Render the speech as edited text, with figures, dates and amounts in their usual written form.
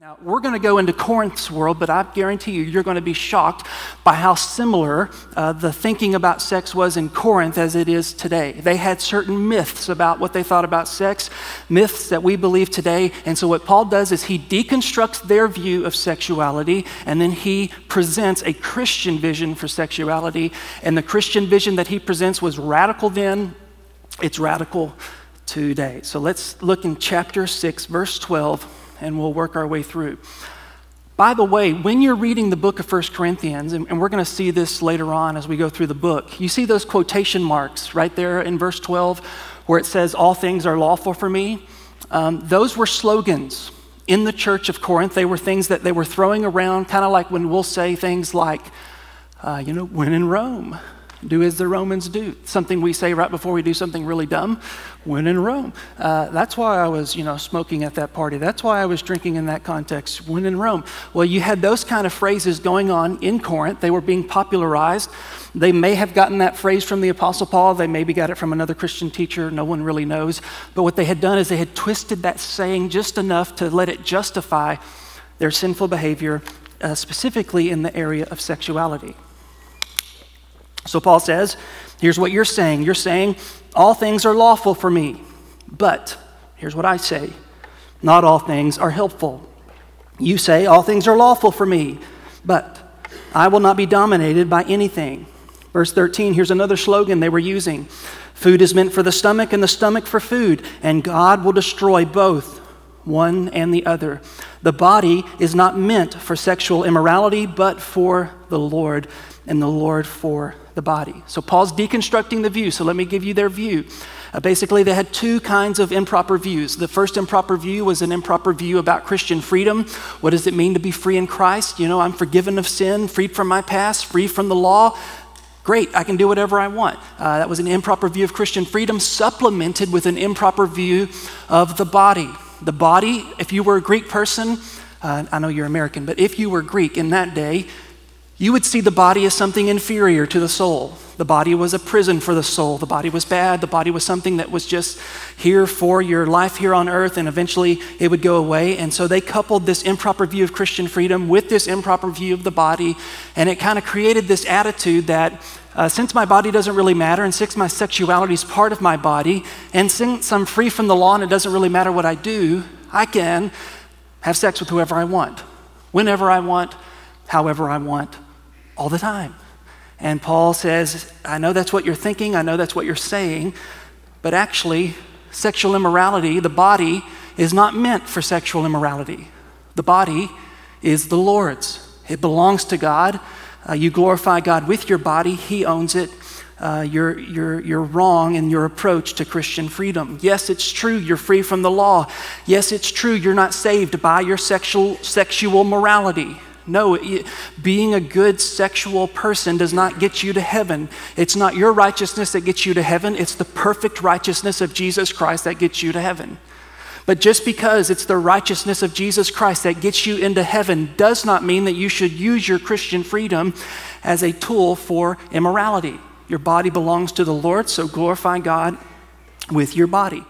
Now, we're going to go into Corinth's world, but I guarantee you're going to be shocked by how similar the thinking about sex was in Corinth as it is today. They had certain myths about what they thought about sex, myths that we believe today. And so what Paul does is he deconstructs their view of sexuality, and then he presents a Christian vision for sexuality. And the Christian vision that he presents was radical then, it's radical today. So let's look in chapter 6, verse 12. And we'll work our way through. By the way, when you're reading the book of 1 Corinthians, and we're going to see this later on as we go through the book, you see those quotation marks right there in verse 12 where it says, all things are lawful for me. Those were slogans in the church of Corinth. They were things that they were throwing around, kind of like when we'll say things like, when in Rome, do as the Romans do. Something we say right before we do something really dumb. When in Rome. That's why I was, smoking at that party. That's why I was drinking in that context. When in Rome. Well, you had those kind of phrases going on in Corinth. They were being popularized. They may have gotten that phrase from the Apostle Paul. They maybe got it from another Christian teacher. No one really knows. But what they had done is they had twisted that saying just enough to let it justify their sinful behavior, specifically in the area of sexuality. So Paul says, here's what you're saying. You're saying, all things are lawful for me, but here's what I say, not all things are helpful. You say, all things are lawful for me, but I will not be dominated by anything. Verse 13, here's another slogan they were using. Food is meant for the stomach and the stomach for food, and God will destroy both, one and the other. The body is not meant for sexual immorality, but for the Lord, and the Lord for the body. So Paul's deconstructing the view. So let me give you their view. Basically, they had two kinds of improper views. The first improper view was an improper view about Christian freedom. What does it mean to be free in Christ? I'm forgiven of sin, freed from my past, free from the law. Great, I can do whatever I want. That was an improper view of Christian freedom, supplemented with an improper view of the body. The body, if you were a Greek person, I know you're American, but if you were Greek in that day, you would see the body as something inferior to the soul. The body was a prison for the soul. The body was bad. The body was something that was just here for your life here on earth, and eventually it would go away. And so they coupled this improper view of Christian freedom with this improper view of the body, and it kind of created this attitude that since my body doesn't really matter, and since my sexuality is part of my body, and since I'm free from the law and it doesn't really matter what I do, I can have sex with whoever I want, whenever I want, however I want, all the time. And Paul says, I know that's what you're thinking, I know that's what you're saying, but actually, sexual immorality, the body, is not meant for sexual immorality. The body is the Lord's. It belongs to God. You glorify God with your body. He owns it. You're wrong in your approach to Christian freedom. Yes, it's true you're free from the law. Yes, it's true you're not saved by your sexual morality. No, being a good sexual person does not get you to heaven. It's not your righteousness that gets you to heaven. It's the perfect righteousness of Jesus Christ that gets you to heaven. But just because it's the righteousness of Jesus Christ that gets you into heaven does not mean that you should use your Christian freedom as a tool for immorality. Your body belongs to the Lord, so glorify God with your body.